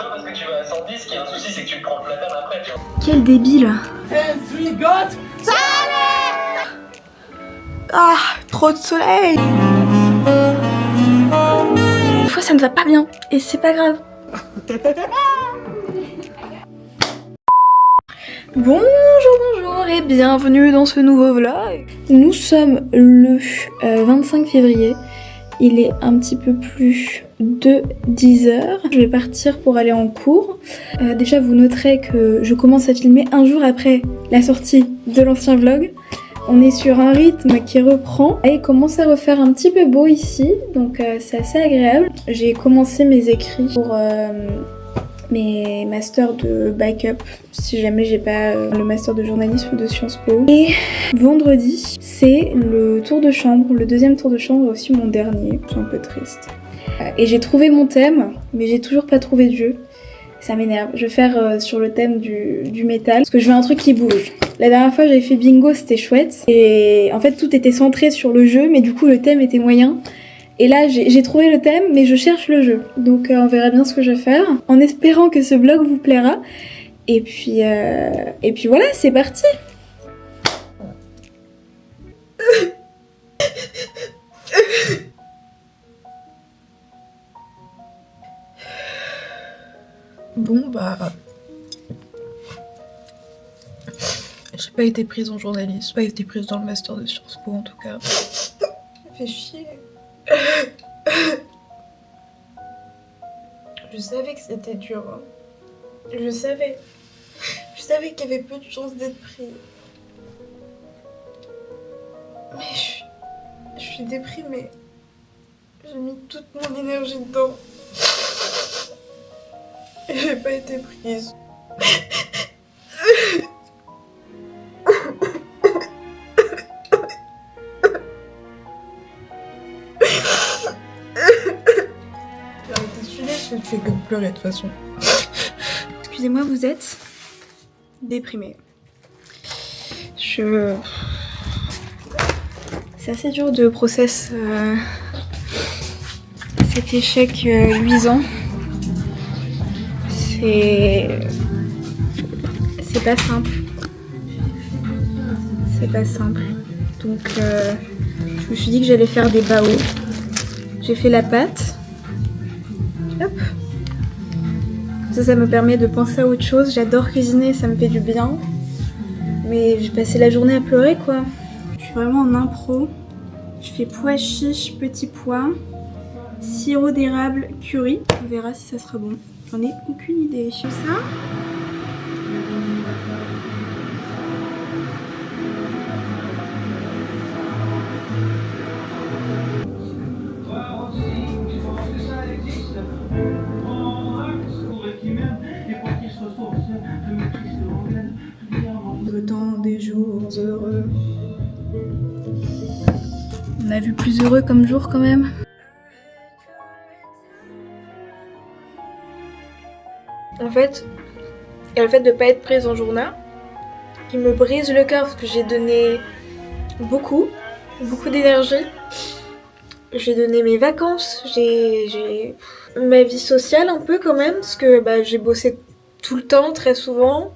pas parce que tu vas à 110 qu'il y a un souci, c'est que tu te prends le platane après, tu vois. Quel débile. Ah, trop de soleil. Des fois ça ne va pas bien et c'est pas grave. Bonjour et bienvenue dans ce nouveau vlog. Nous sommes le 25 février. Il est un petit peu plus de 10h. Je vais partir pour aller en cours. Déjà vous noterez que je commence à filmer un jour après la sortie de l'ancien vlog. On est sur un rythme qui reprend et il commence à refaire un petit peu beau ici, donc c'est assez agréable. J'ai commencé mes écrits pour mes masters de backup, si jamais j'ai pas le master de journalisme de Sciences Po. Et vendredi, c'est le tour de chambre, le deuxième tour de chambre et aussi mon dernier. Je suis un peu triste. Et j'ai trouvé mon thème, mais j'ai toujours pas trouvé de jeu. Ça m'énerve. Je vais faire sur le thème du métal, parce que je veux un truc qui bouge. La dernière fois j'avais fait bingo, c'était chouette. Et en fait tout était centré sur le jeu, mais du coup le thème était moyen. Et là j'ai trouvé le thème, mais je cherche le jeu. Donc on verra bien ce que je vais faire, en espérant que ce vlog vous plaira. Et puis voilà, c'est parti. Bon bah... J'ai pas été prise en journalisme, pas été prise dans le master de Sciences Po en tout cas. Ça fait chier. Je savais que c'était dur. Hein. Je savais qu'il y avait peu de chances d'être pris. Mais je suis déprimée. J'ai mis toute mon énergie dedans. Et j'ai pas été prise. Tu fais que pleurer de toute façon. Excusez-moi, vous êtes déprimée. C'est assez dur de process cet échec luisant. C'est pas simple. C'est pas simple. Donc je me suis dit que j'allais faire des bao. J'ai fait la pâte. Hop. Ça me permet de penser à autre chose. J'adore cuisiner, ça me fait du bien. Mais j'ai passé la journée à pleurer quoi. Je suis vraiment en impro. Je fais pois chiches, petits pois, sirop d'érable, curry. On verra si ça sera bon. J'en ai aucune idée. Je fais ça. Le temps des jours heureux. On a vu plus heureux comme jour quand même. En fait, il y a le fait de pas être prise en journal qui me brise le cœur parce que j'ai donné beaucoup d'énergie. J'ai donné mes vacances, j'ai ma vie sociale un peu quand même parce que bah, j'ai bossé tout le temps, très souvent.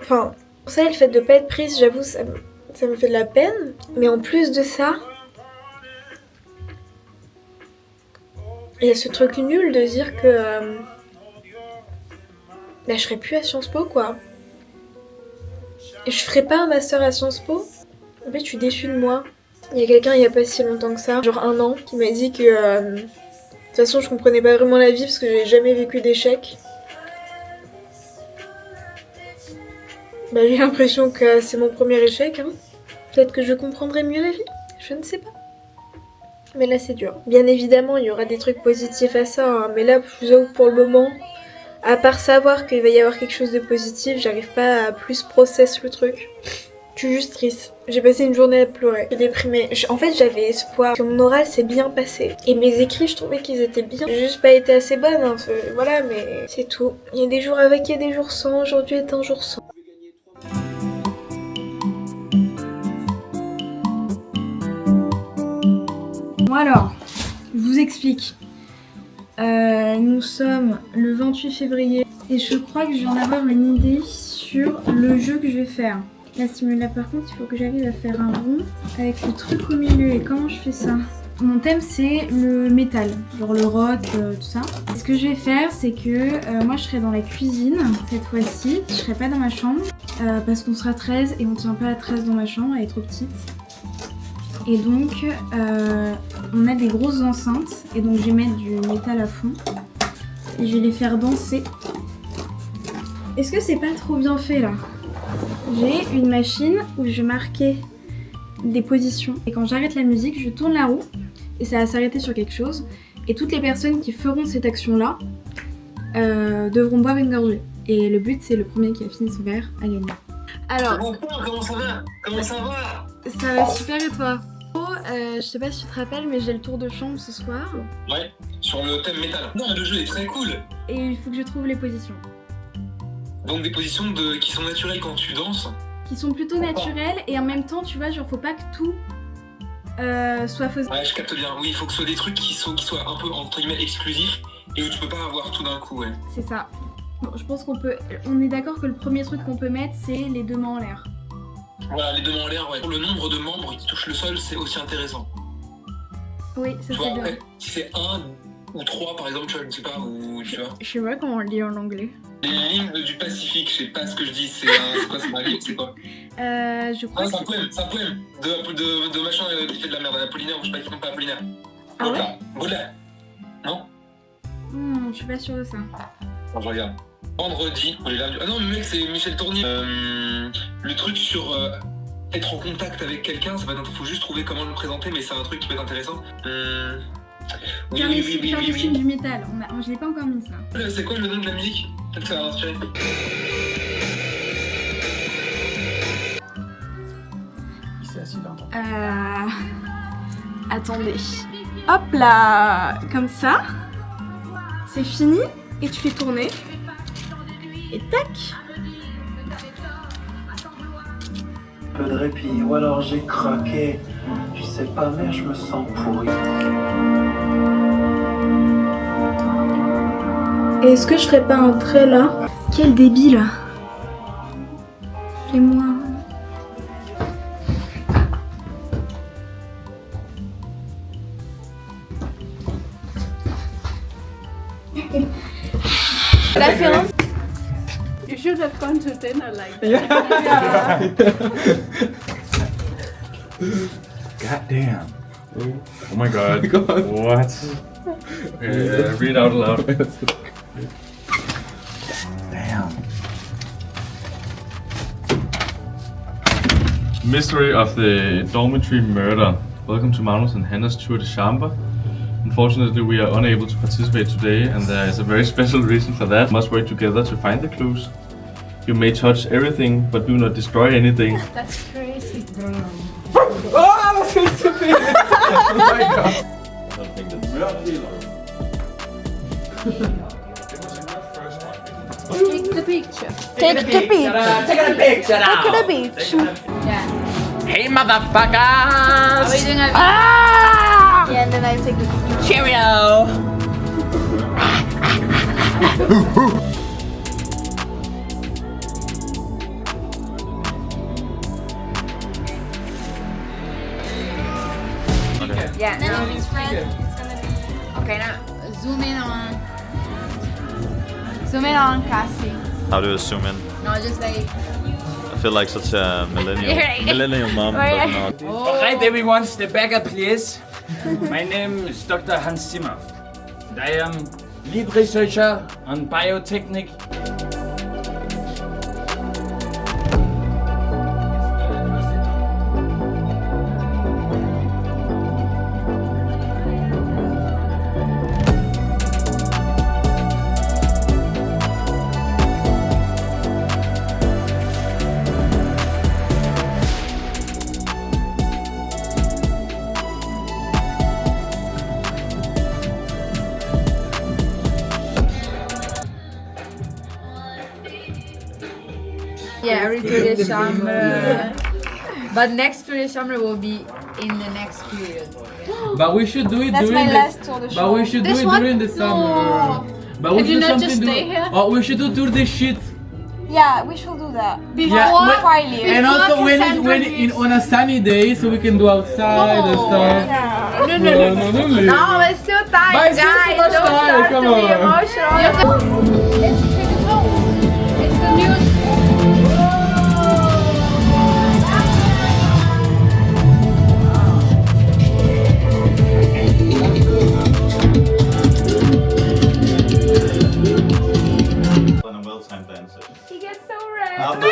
Enfin, pour ça, le fait de pas être prise, j'avoue, ça me fait de la peine. Mais en plus de ça, il y a ce truc nul de dire que bah, je serai plus à Sciences Po quoi. Et je ferai pas un master à Sciences Po. En fait, je suis déçue de moi. Il y a quelqu'un il y a pas si longtemps que ça, genre 1 an, qui m'a dit que de toute façon je comprenais pas vraiment la vie parce que j'ai jamais vécu d'échec. Bah, j'ai l'impression que c'est mon premier échec. Hein. Peut-être que je comprendrai mieux la vie, je ne sais pas. Mais là c'est dur. Bien évidemment il y aura des trucs positifs à ça, hein, mais là je vous avoue pour le moment, à part savoir qu'il va y avoir quelque chose de positif, j'arrive pas à plus process le truc. Je suis juste triste. J'ai passé une journée à pleurer. Je suis déprimée. En fait, j'avais espoir que mon oral s'est bien passé. Et mes écrits, je trouvais qu'ils étaient bien. J'ai juste pas été assez bonne. Hein. Voilà, mais c'est tout. Il y a des jours avec, il y a des jours sans. Aujourd'hui est un jour sans. Bon alors, je vous explique. Nous sommes le 28 février et je crois que je viens d'avoir une idée sur le jeu que je vais faire. Là, par contre, il faut que j'arrive à faire un rond avec le truc au milieu. Et comment je fais ça? Mon thème, c'est le métal, genre le rock, tout ça. Et ce que je vais faire, c'est que moi, je serai dans la cuisine cette fois-ci. Je serai pas dans ma chambre parce qu'on sera 13 et on tient pas à 13 dans ma chambre, elle est trop petite. Et donc, on a des grosses enceintes et donc je vais mettre du métal à fond et je vais les faire danser. Est-ce que c'est pas trop bien fait là? J'ai une machine où je marquais des positions et quand j'arrête la musique, je tourne la roue et ça va s'arrêter sur quelque chose et toutes les personnes qui feront cette action-là devront boire une gorgée. Et le but, c'est le premier qui a fini son verre à gagner. Alors, comment ça va? Comment ça va? ça va super et toi? Je sais pas si tu te rappelles, mais j'ai le tour de chambre ce soir. Ouais, sur le thème métal. Non, le jeu est très cool. Et il faut que je trouve les positions. Donc des positions qui sont naturelles quand tu danses. Qui sont plutôt naturelles et en même temps, tu vois, genre faut pas que tout soit faisable. Ouais, je capte bien. Oui, il faut que ce soit des trucs qui soient un peu entre guillemets exclusifs et où tu peux pas avoir tout d'un coup, ouais. C'est ça. Bon, je pense on est d'accord que le premier truc qu'on peut mettre, c'est les deux mains en l'air. Voilà, les deux mains en l'air, ouais. Pour le nombre de membres qui touchent le sol, c'est aussi intéressant. Oui, ça c'est bien. Après, si c'est 1 ou 3 par exemple, tu vois, je ne sais pas, ou tu vois. Je sais pas comment on le dit en anglais. Les lignes du Pacifique, je sais pas ce que je dis, c'est quoi, c'est ma ligne, c'est quoi? Je crois que c'est un poème de machin qui fait de la merde, Apollinaire, ou je sais pas, qui fait pas Apollinaire. Ah ouais? Baudelaire. Non? Je suis pas sûre de ça. Attends, je regarde. Vendredi, ah non, mais mec, c'est Michel Tournier. Le truc sur être en contact avec quelqu'un, ça va être, faut juste trouver comment le présenter, mais c'est un truc qui peut être intéressant. Oui, faire les signes du métal, je l'ai pas encore mis ça. C'est quoi le nom de la musique? Peut-être que ça va inspirer. Attendez. Hop là, comme ça. C'est fini et tu fais tourner. Et tac. Un peu de répit, ou alors j'ai craqué. Je sais pas, mais je me sens pourri. Est-ce que je ferais pas un trait là? Quel débile! Fais-moi. Référence. You should have gone to dinner like that. Yeah. God damn. Oh my god. What? Okay, read out loud. Damn. Mystery of the dormitory murder. Welcome to Magnus and Hannah's tour de chambre. Unfortunately, we are unable to participate today, and there is a very special reason for that. We must work together to find the clues. You may touch everything, but do not destroy anything. That's crazy. Oh, that's so stupid! Oh my god. Take the picture. Take the picture. Take a picture now. Take the picture. Yeah. Hey, motherfuckers! Are we doing a Yeah, and then I take the picture. Cheerio! Yeah, now it's gonna be. Okay, now zoom in on Cassie. How do you zoom in? No, just like. I feel like such a millennial mom. But not. Alright, everyone, step back up, please. My name is Dr. Hans Zimmer. And I am lead researcher on biotechnic. Yeah, every tour de chambre. But next tour de chambre will be in the next period. But we should do it That's during my the. last tour de But show. we should do This it one? during the summer. But we Can you should not something just do. stay here? Oh, we should do this shit. Yeah, we should do that. Yeah, Before I leave. And also Before when Cassandra when leaves. on a sunny day, so we can do outside and stuff. Yeah. No, it's still time, But it's still so guys. much Don't time, start come to be on. emotional. Let's take it home. It's the news. On a well-timed dance session. He gets so red. After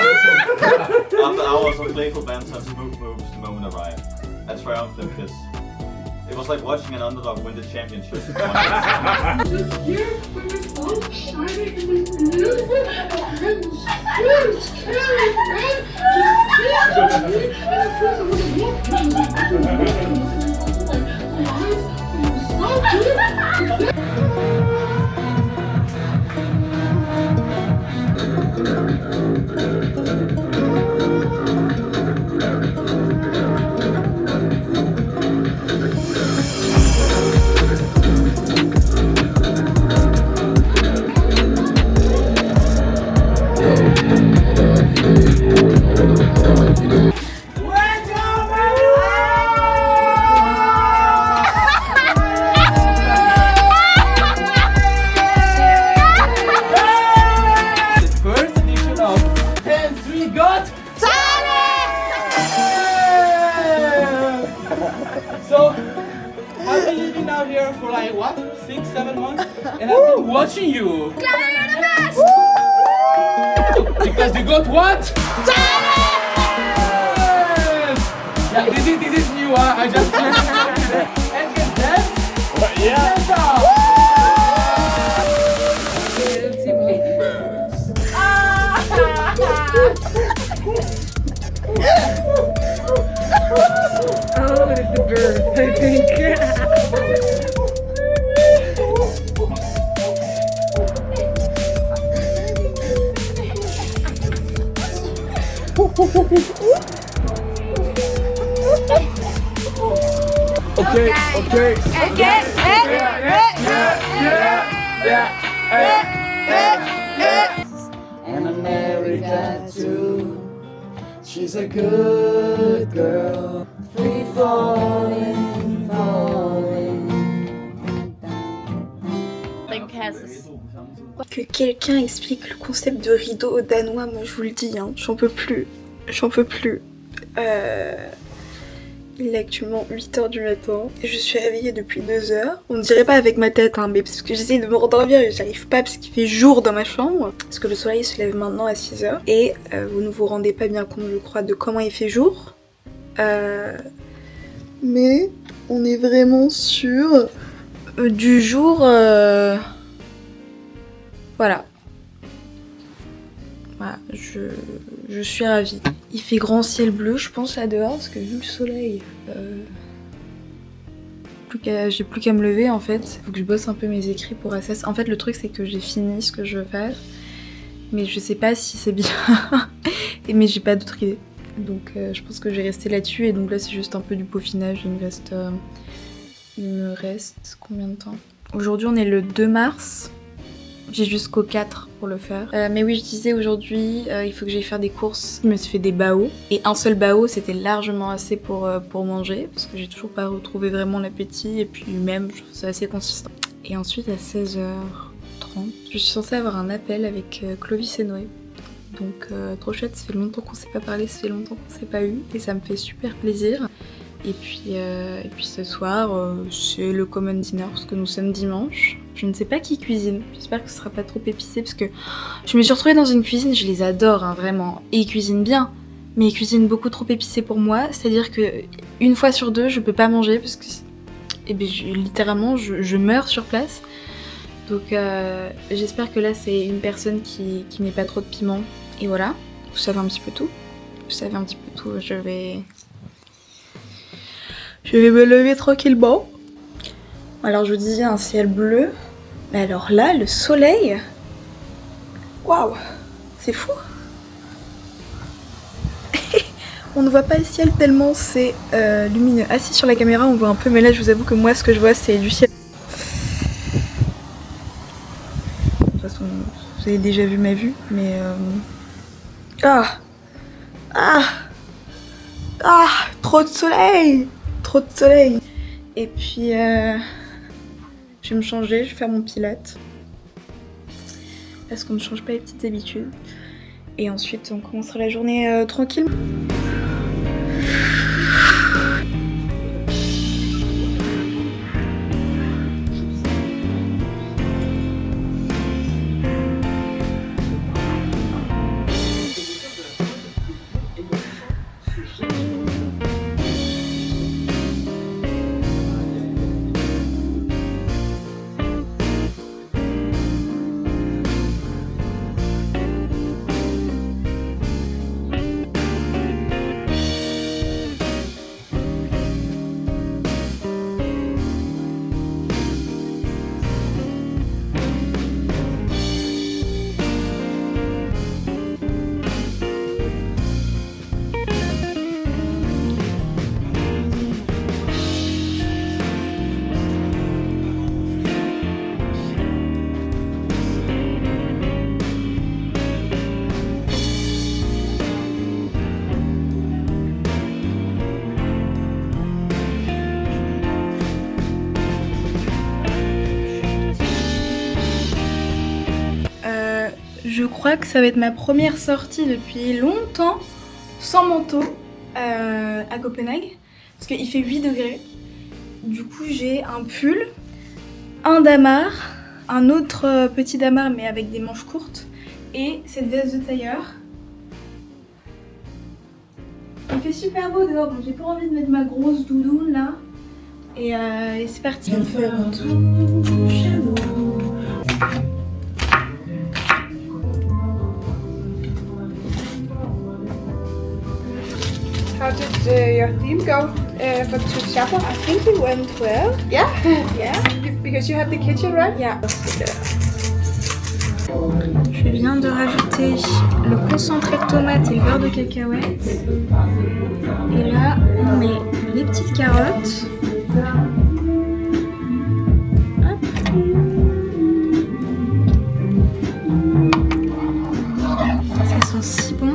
hours of playful banter and smooth moves, the moment arrived. A triumphant kiss. It was like watching an underdog win the championship. First edition of Dance We Got So I've been living out here for like what? 6-7 months? And I've been watching you. Because you got what? Yeah, this is new, I just and can dance? And America too. She's a good girl. Free falling, falling. Que quelqu'un explique le concept de rideau danois, moi je vous le dis, hein, j'en peux plus. J'en peux plus. Il est actuellement 8h du matin et je suis réveillée depuis 2h. On dirait pas avec ma tête, hein, mais parce que j'essaie de me rendormir et j'arrive pas parce qu'il fait jour dans ma chambre. Parce que le soleil se lève maintenant à 6h. Et vous ne vous rendez pas bien compte, je crois, de comment il fait jour. Mais on est vraiment sur du jour... Voilà. Voilà, je suis ravie. Il fait grand ciel bleu, je pense, là dehors, parce que vu le soleil, j'ai plus qu'à me lever en fait. Faut que je bosse un peu mes écrits pour Assas. En fait, le truc, c'est que j'ai fini ce que je veux faire, mais je sais pas si c'est bien. Mais j'ai pas d'autre idée. Donc, je pense que je vais rester là-dessus. Et donc là, c'est juste un peu du peaufinage. Il me reste combien de temps? Aujourd'hui, on est le 2 mars. J'ai jusqu'au 4 pour le faire. Mais oui, je disais aujourd'hui, il faut que j'aille faire des courses. Je me suis fait des baos. Et un seul bao, c'était largement assez pour manger. Parce que j'ai toujours pas retrouvé vraiment l'appétit. Et puis même, je trouve ça assez consistant. Et ensuite, à 16h30, je suis censée avoir un appel avec Clovis et Noé. Donc trop chouette, ça fait longtemps qu'on s'est pas parlé, ça fait longtemps qu'on s'est pas eu. Et ça me fait super plaisir. Et puis ce soir, c'est le common dinner parce que nous sommes dimanche. Je ne sais pas qui cuisine, j'espère que ce sera pas trop épicé parce que je me suis retrouvée dans une cuisine, je les adore hein, vraiment. Et ils cuisinent bien, mais ils cuisinent beaucoup trop épicé pour moi. C'est-à-dire que une fois sur deux, je peux pas manger parce que littéralement je meurs sur place. Donc j'espère que là c'est une personne qui met pas trop de piment. Et voilà, vous savez un petit peu tout. Vous savez un petit peu tout, je vais me lever tranquillement. Alors je vous disais un ciel bleu. Mais alors là, le soleil... Waouh, c'est fou. On ne voit pas le ciel tellement c'est lumineux. Assis sur la caméra, on voit un peu, mais là je vous avoue que moi ce que je vois c'est du ciel. De toute façon, vous avez déjà vu ma vue, mais trop de soleil, trop de soleil. Et puis je vais me changer, je vais faire mon pilates parce qu'on ne change pas les petites habitudes. Et ensuite on commencera la journée tranquille. Je crois que ça va être ma première sortie depuis longtemps sans manteau à Copenhague parce qu'il fait 8 degrés. Du coup j'ai un pull, un damar, un autre petit damar mais avec des manches courtes et cette veste de tailleur. Il fait super beau dehors donc j'ai pas envie de mettre ma grosse doudoune là et c'est parti. Viens faire un tour chez nous. How did your theme go for the chapel? I think it went well. Yeah? Yeah. Because you had the kitchen, right? Yeah. Je viens de rajouter le concentré de tomate et le beurre de cacahuète. Et là, on met les petites carottes. Hop. Ça sent si bon.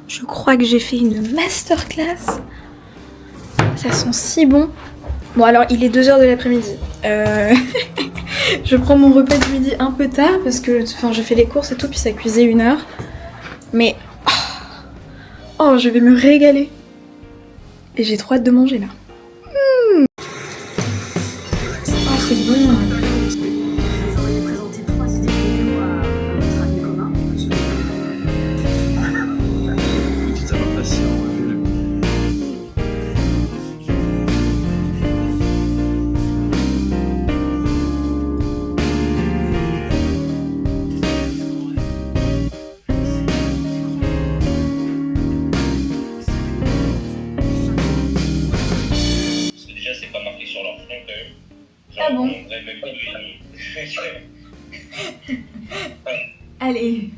Je crois que j'ai fait une masterclass. Ça sent si bon. Bon alors il est 2h de l'après-midi. Je prends mon repas de midi un peu tard parce que j'ai fait les courses et tout puis ça cuisait 1 heure. Mais oh je vais me régaler. Et j'ai trop hâte de manger là. Oh c'est bon. Ah bon? Allez.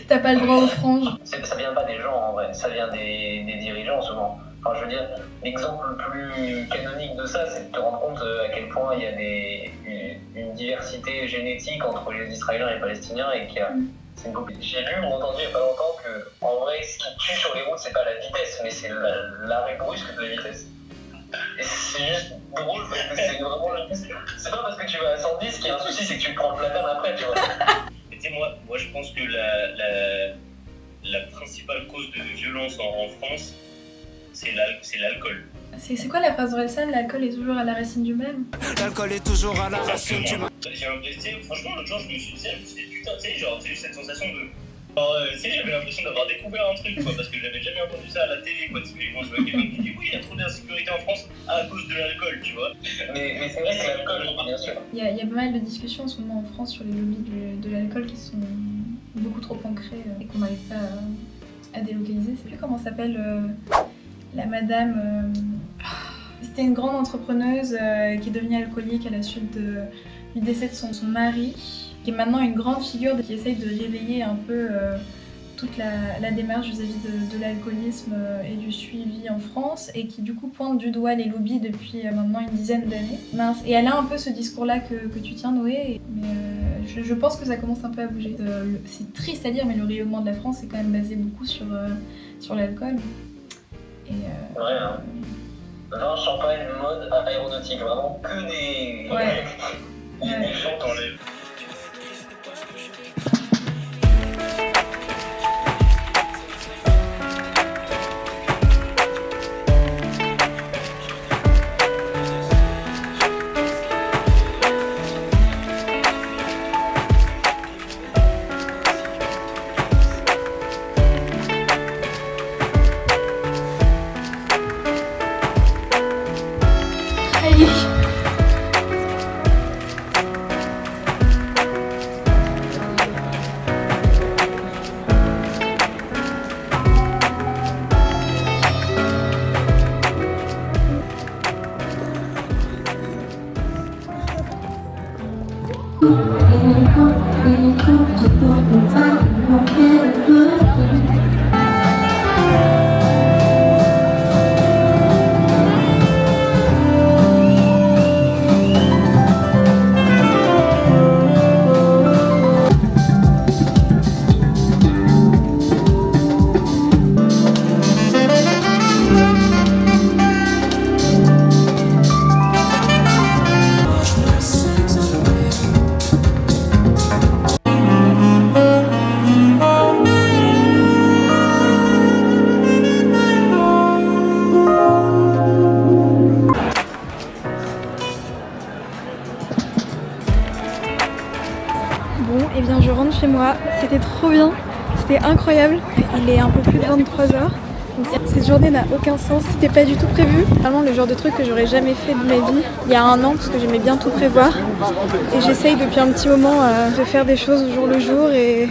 T'as pas le droit aux franges. Ça vient pas des gens en vrai, ça vient des dirigeants souvent. Enfin, je veux dire, l'exemple le plus canonique de ça, c'est de te rendre compte à quel point il y a une diversité génétique entre les Israéliens et les Palestiniens et qu'il y a. J'ai lu ou entendu il y a pas longtemps que en vrai, ce qui tue sur les routes, c'est pas la vitesse, mais c'est l'arrêt brusque de la vitesse. Et c'est juste drôle parce que c'est vraiment c'est pas parce que tu vas à 110 qu'il y a un souci, c'est que tu prends le platane après, tu vois. Et tu sais, moi je pense que la principale cause de violence en France, c'est l'alcool. C'est quoi la phrase d'Orelsan? L'alcool est toujours à la racine du mal. L'alcool est toujours à la racine du mal. Franchement, l'autre jour, je me suis dit, putain, tu sais, genre, j'ai eu cette sensation de. Tu sais, j'avais l'impression d'avoir découvert un truc, quoi, parce que j'avais jamais entendu ça à la télé, quoi. Tu sais, quand je vois quelqu'un qui dit, oui, il y a trop d'insécurité en France à cause de l'alcool, tu vois. Mais c'est vrai que l'alcool, bien sûr. Il y a pas mal de discussions en ce moment en France sur les lobbies de l'alcool qui sont beaucoup trop ancrés et qu'on n'arrive pas à délocaliser. Je sais plus comment s'appelle la madame. C'était une grande entrepreneuse qui est devenue alcoolique à la suite du décès de son mari, qui est maintenant une grande figure qui essaye de réveiller un peu toute la démarche vis-à-vis de l'alcoolisme et du suivi en France, et qui du coup pointe du doigt les lobbies depuis maintenant une dizaine d'années. Mince. Et elle a un peu ce discours-là que tu tiens, Noé, mais je pense que ça commence un peu à bouger. C'est triste à dire, mais le rayonnement de la France est quand même basé beaucoup sur l'alcool. Et ouais, hein. Vin, champagne, mode, aéronautique, vraiment que des... Ouais. Des gens dans les... Bon, et bien je rentre chez moi, c'était trop bien, c'était incroyable, il est un peu plus de 23h, donc cette journée n'a aucun sens, c'était pas du tout prévu, vraiment le genre de truc que j'aurais jamais fait de ma vie il y a un an parce que j'aimais bien tout prévoir, et j'essaye depuis un petit moment de faire des choses au jour le jour et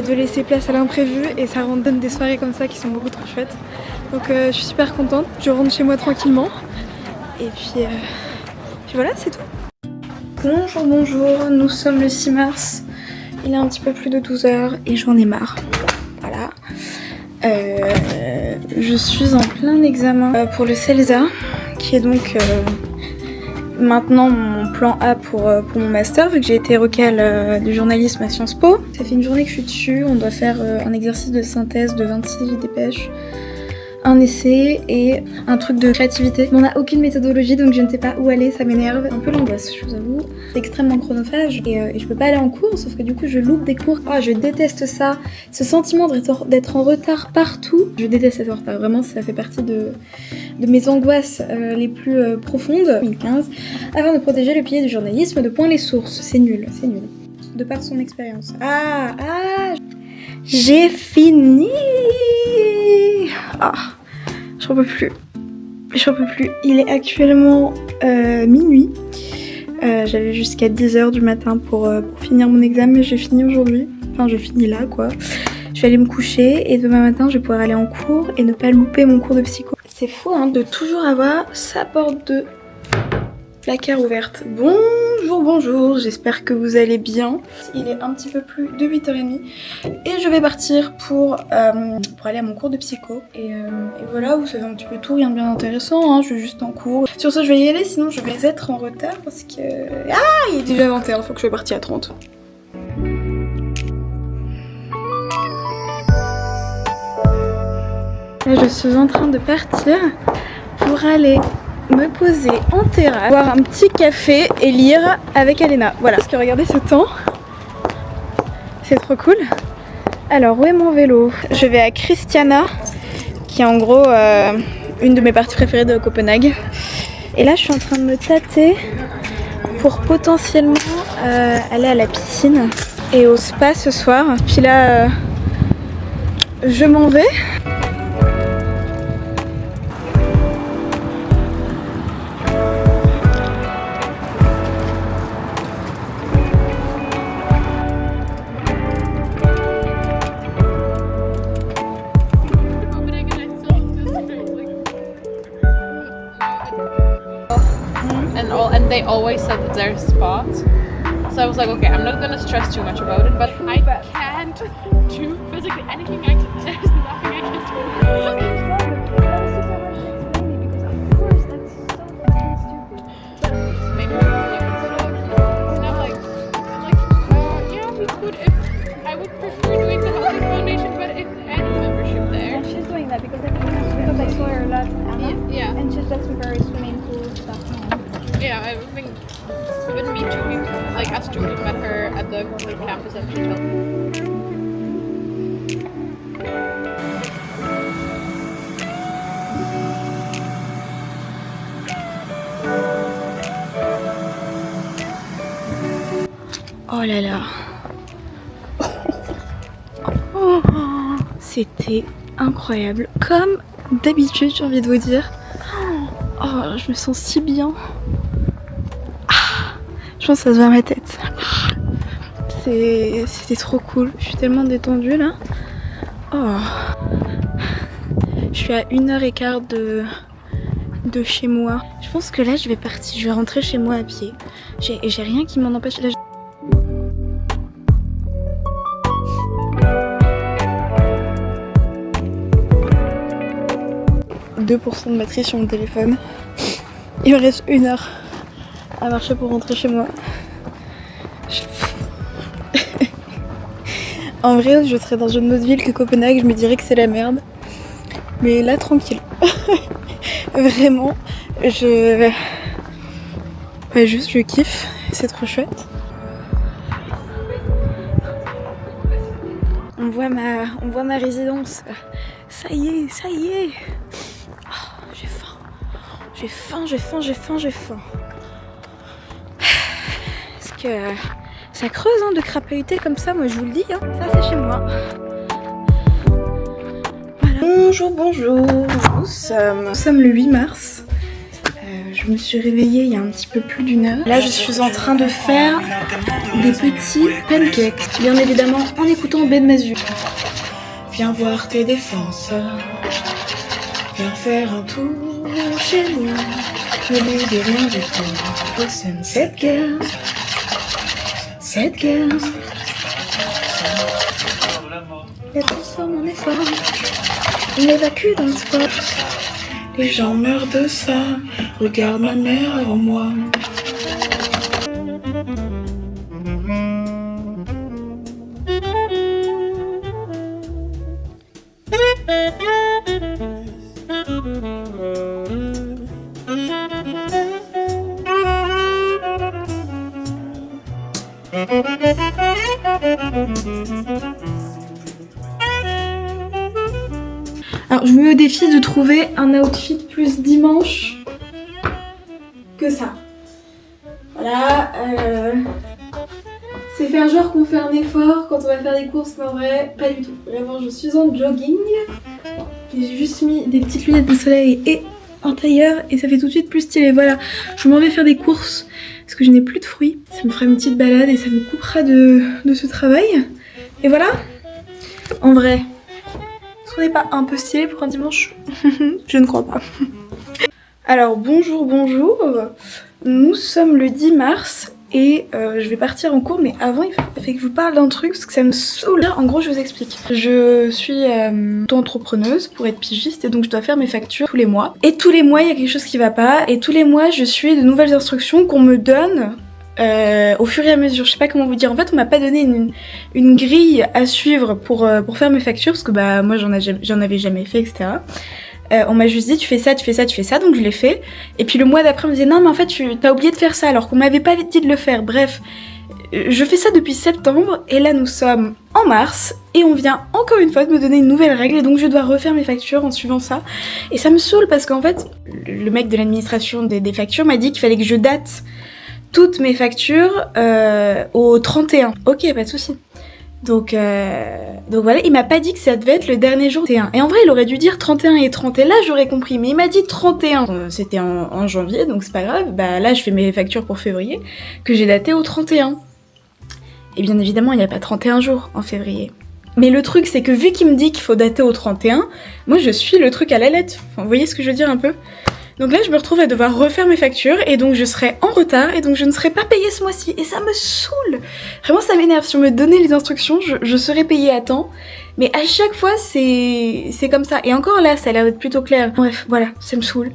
de laisser place à l'imprévu, et ça donne des soirées comme ça qui sont beaucoup trop chouettes, donc je suis super contente, je rentre chez moi tranquillement, et puis voilà, c'est tout. Bonjour, bonjour, nous sommes le 6 mars, il est un petit peu plus de 12h et j'en ai marre, voilà. Je suis en plein examen pour le CELSA, qui est donc maintenant mon plan A pour mon master, vu que j'ai été recale du journalisme à Sciences Po. Ça fait une journée que je suis dessus, on doit faire un exercice de synthèse de 26 dépêches, un essai et un truc de créativité. On n'a aucune méthodologie, donc je ne sais pas où aller, ça m'énerve. Un peu l'angoisse, je vous avoue. C'est extrêmement chronophage et je peux pas aller en cours, sauf que du coup je loupe des cours. Ah, je déteste ça. Ce sentiment d'être en retard partout. Je déteste être en retard, vraiment ça fait partie de mes angoisses les plus profondes. 2015. Afin de protéger le pilier du journalisme de point les sources. C'est nul, c'est nul. De par son expérience. J'ai fini. Ah, j'en peux plus. J'en peux plus. Il est actuellement minuit. J'avais jusqu'à 10h du matin pour finir mon examen, mais j'ai fini aujourd'hui. Enfin, j'ai fini là, quoi. Je vais aller me coucher et demain matin, je vais pouvoir aller en cours et ne pas louper mon cours de psycho. C'est fou, hein, de toujours avoir sa porte de placard ouverte. Bonjour, bonjour, j'espère que vous allez bien. Il est un petit peu plus de 8h30 et je vais partir pour aller à mon cours de psycho. Et voilà, vous savez un petit peu tout, rien de bien intéressant, hein, je vais juste en cours. Sur ce, je vais y aller, sinon je vais être en retard parce que... Ah, il est déjà 21, faut que je sois partie à 30. Là, je suis en train de partir pour aller me poser en terrasse, boire un petit café et lire avec Alena. Voilà, parce que regardez ce temps, c'est trop cool. Alors, où est mon vélo? Je vais à Christiania, qui est en gros une de mes parties préférées de Copenhague. Et là, je suis en train de me tâter pour potentiellement aller à la piscine et au spa ce soir. Puis là, je m'en vais. they always said that there's spots. So I was like, okay, I'm not gonna stress too much about it, but I can't do physically anything. There's nothing I can do. Maybe we could, if I would prefer doing the Housing Foundation, but if any membership there. And she's doing that because I saw her a lot, Anna. Yeah. And she's just very swimming pool stuff. Yeah, I think even me too. Like as Julie met her at the campus and she told me. Oh là là. Oh, c'était incroyable. Comme d'habitude, j'ai envie de vous dire. Oh, je me sens si bien. Je pense que ça se voit à ma tête. C'était trop cool. Je suis tellement détendue là. Oh. Je suis à 1h15 de chez moi. Je pense que là je vais rentrer chez moi à pied. J'ai rien qui m'en empêche. Là, 2% de batterie sur mon téléphone. Il me reste 1 heure à marcher pour rentrer chez moi. En vrai, je serais dans une autre ville que Copenhague, je me dirais que c'est la merde. Mais là, tranquille. Vraiment, je kiffe. C'est trop chouette. On voit ma résidence. Ça y est. Oh, j'ai faim. Parce que ça creuse de crapahuter comme ça, moi je vous le dis. Ça c'est chez moi. Voilà. Bonjour. Nous sommes le 8 mars. Je me suis réveillée il y a un petit peu plus d'1 heure. Là je suis en train de faire des petits pancakes. Bien évidemment en écoutant Ben Mazu. Viens voir tes défenseurs. Viens faire un tour chez moi. Ne lui dis rien du tout. Listen, cette guerre. Elle transforme en effort. On évacue dans le sport. Les gens meurent de ça. Regarde ma mère avant moi. Alors je me mets au défi de trouver un outfit plus dimanche que ça. Voilà, c'est faire genre qu'on fait un effort quand on va faire des courses, mais en vrai, pas du tout. Vraiment, je suis en jogging. J'ai juste mis des petites lunettes de soleil et un tailleur et ça fait tout de suite plus stylé. Voilà, je m'en vais faire des courses parce que je n'ai plus de fruits. Ça me fera une petite balade et ça me coupera de ce travail. Et voilà, en vrai, est-ce qu'on n'est pas un peu stylé pour un dimanche? Je ne crois pas. Alors bonjour. Nous sommes le 10 mars et je vais partir en cours, mais avant il faut que je vous parle d'un truc parce que ça me saoule. En gros je vous explique. Je suis auto-entrepreneuse pour être pigiste et donc je dois faire mes factures tous les mois. Et tous les mois il y a quelque chose qui va pas et tous les mois je suis de nouvelles instructions qu'on me donne au fur et à mesure. Je sais pas comment vous dire. En fait on m'a pas donné une grille à suivre pour faire mes factures parce que bah moi j'en avais jamais fait, etc. On m'a juste dit tu fais ça, donc je l'ai fait. Et puis le mois d'après on me disait non mais en fait t'as oublié de faire ça alors qu'on m'avait pas dit de le faire. Bref, je fais ça depuis septembre et là nous sommes en mars et on vient encore une fois de me donner une nouvelle règle et donc je dois refaire mes factures en suivant ça. Et ça me saoule parce qu'en fait le mec de l'administration des factures m'a dit qu'il fallait que je date toutes mes factures au 31. Ok, pas de souci. Donc voilà, il m'a pas dit que ça devait être le dernier jour 31. Et en vrai, il aurait dû dire 31 et 30. Et là, j'aurais compris. Mais il m'a dit 31. C'était en janvier, donc c'est pas grave. Bah là, je fais mes factures pour février, que j'ai daté au 31. Et bien évidemment, il n'y a pas 31 jours en février. Mais le truc, c'est que vu qu'il me dit qu'il faut dater au 31, moi je suis le truc à la lettre. Enfin, vous voyez ce que je veux dire un peu ? Donc là je me retrouve à devoir refaire mes factures et donc je serai en retard et donc je ne serai pas payée ce mois-ci et ça me saoule. Vraiment ça m'énerve, si on me donnait les instructions je serais payée à temps. Mais à chaque fois c'est comme ça. Et encore là ça a l'air d'être plutôt clair. Bref voilà, ça me saoule.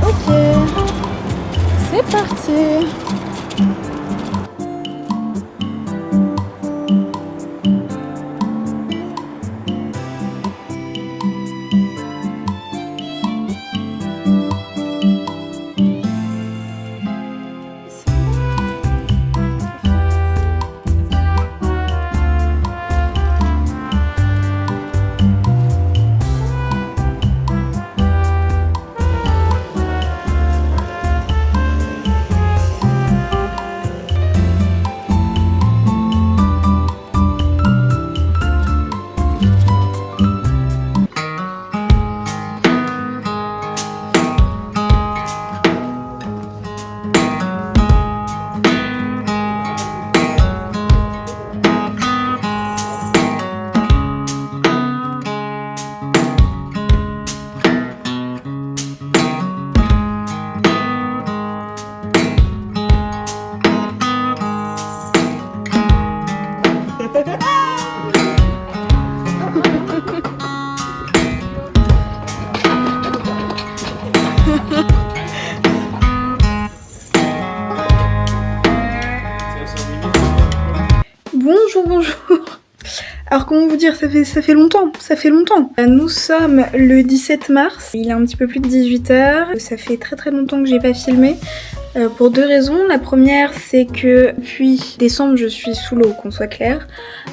Ok, c'est parti. Bonjour. Alors comment vous dire, ça fait longtemps. Nous sommes le 17 mars, il est un petit peu plus de 18h, ça fait très longtemps que j'ai pas filmé. Pour deux raisons. La première, c'est que depuis décembre, je suis sous l'eau, qu'on soit clair.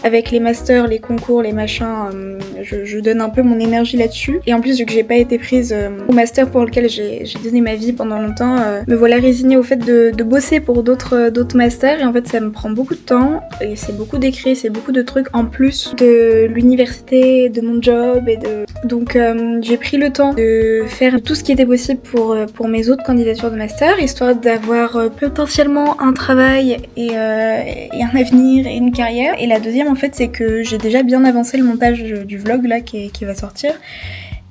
Avec les masters, les concours, les machins, je donne un peu mon énergie là-dessus. Et en plus, vu que j'ai pas été prise au master pour lequel j'ai donné ma vie pendant longtemps, me voilà résignée au fait de bosser pour d'autres masters. Et en fait, ça me prend beaucoup de temps. Et c'est beaucoup d'écrits, c'est beaucoup de trucs en plus de l'université, de mon job et de... Donc j'ai pris le temps de faire tout ce qui était possible pour mes autres candidatures de master, histoire d'avoir potentiellement un travail et un avenir et une carrière. Et la deuxième en fait c'est que j'ai déjà bien avancé le montage du vlog là qui va sortir.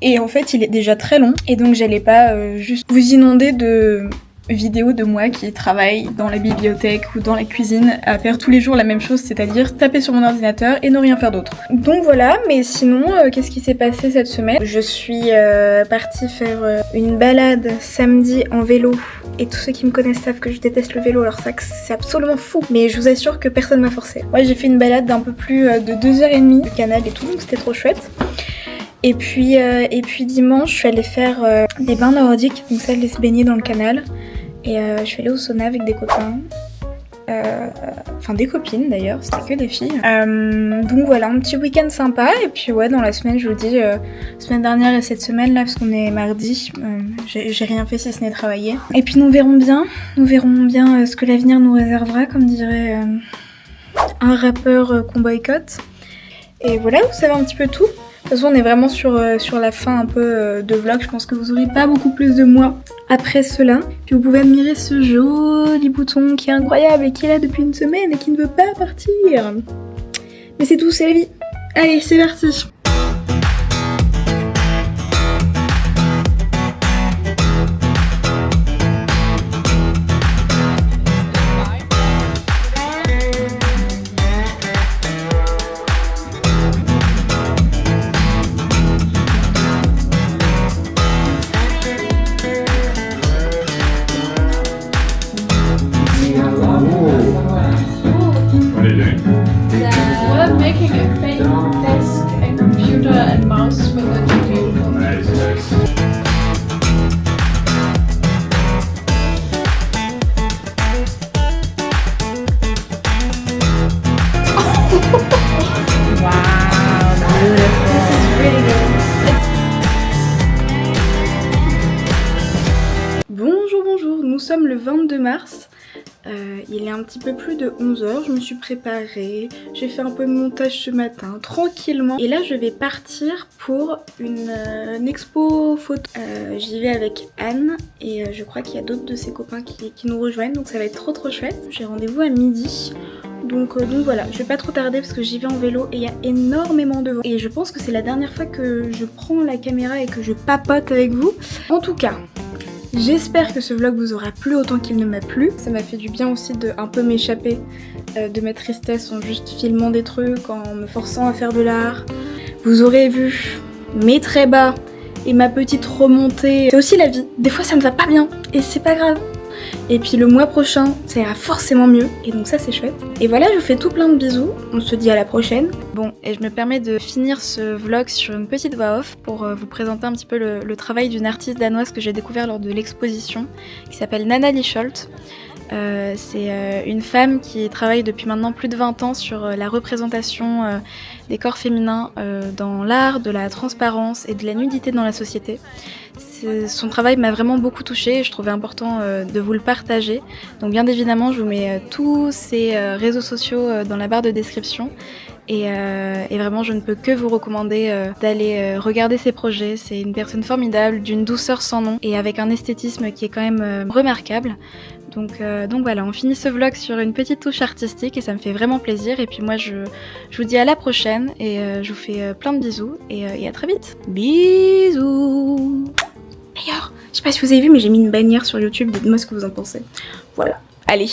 Et en fait il est déjà très long et donc j'allais pas juste vous inonder de vidéos de moi qui travaille dans la bibliothèque ou dans la cuisine à faire tous les jours la même chose, c'est-à-dire taper sur mon ordinateur et ne rien faire d'autre. Donc voilà, mais sinon, qu'est-ce qui s'est passé cette semaine? Je suis partie faire une balade samedi en vélo et tous ceux qui me connaissent savent que je déteste le vélo, alors ça c'est absolument fou, mais je vous assure que personne m'a forcé. Ouais, j'ai fait une balade d'un peu plus de 2h30 du canal et tout, donc c'était trop chouette. Et puis dimanche, je suis allée faire des bains nordiques, donc ça, je laisse baigner dans le canal. Et je suis allée au sauna avec des copains, enfin des copines d'ailleurs, c'était que des filles. Donc voilà, un petit week-end sympa. Et puis ouais, dans la semaine, je vous dis, semaine dernière et cette semaine là, parce qu'on est mardi, j'ai rien fait si ce n'est travailler. Et puis nous verrons bien ce que l'avenir nous réservera, comme dirait un rappeur qu'on boycotte. Et voilà, vous savez un petit peu tout. De toute façon, on est vraiment sur la fin un peu de vlog. Je pense que vous aurez pas beaucoup plus de moi après cela. Puis vous pouvez admirer ce joli bouton qui est incroyable et qui est là depuis une semaine et qui ne veut pas partir. Mais c'est tout, c'est la vie. Allez, c'est parti. Making a fake desk and computer and mouse for the video. Nice. Wow, beautiful. This is really good. Bonjour, nous sommes le 22 mars. Il est un petit peu plus de 11h, je me suis préparée, j'ai fait un peu de montage ce matin, tranquillement. Et là je vais partir pour une expo photo. J'y vais avec Anne et je crois qu'il y a d'autres de ses copains qui nous rejoignent, donc ça va être trop chouette. J'ai rendez-vous à midi, Donc voilà, je vais pas trop tarder parce que j'y vais en vélo et il y a énormément de vent. Et je pense que c'est la dernière fois que je prends la caméra et que je papote avec vous. En tout cas, j'espère que ce vlog vous aura plu autant qu'il ne m'a plu. Ça m'a fait du bien aussi de un peu m'échapper de ma tristesse en juste filmant des trucs, en me forçant à faire de l'art. Vous aurez vu mes traits bas et ma petite remontée. C'est aussi la vie. Des fois ça ne va pas bien et c'est pas grave. Et puis le mois prochain, ça ira forcément mieux, et donc ça c'est chouette. Et voilà, je vous fais tout plein de bisous, on se dit à la prochaine. Bon, et je me permets de finir ce vlog sur une petite voix off pour vous présenter un petit peu le travail d'une artiste danoise que j'ai découvert lors de l'exposition, qui s'appelle Nanna Liesholt. C'est une femme qui travaille depuis maintenant plus de 20 ans sur la représentation des corps féminins dans l'art, de la transparence et de la nudité dans la société. Son travail m'a vraiment beaucoup touchée et je trouvais important de vous le partager. Donc bien évidemment, je vous mets tous ses réseaux sociaux dans la barre de description. Et vraiment, je ne peux que vous recommander d'aller regarder ses projets. C'est une personne formidable, d'une douceur sans nom et avec un esthétisme qui est quand même remarquable. Donc voilà, on finit ce vlog sur une petite touche artistique et ça me fait vraiment plaisir. Et puis moi, je vous dis à la prochaine et je vous fais plein de bisous et à très vite. Bisous. D'ailleurs, je sais pas si vous avez vu, mais j'ai mis une bannière sur YouTube. Dites-moi ce que vous en pensez. Voilà, allez.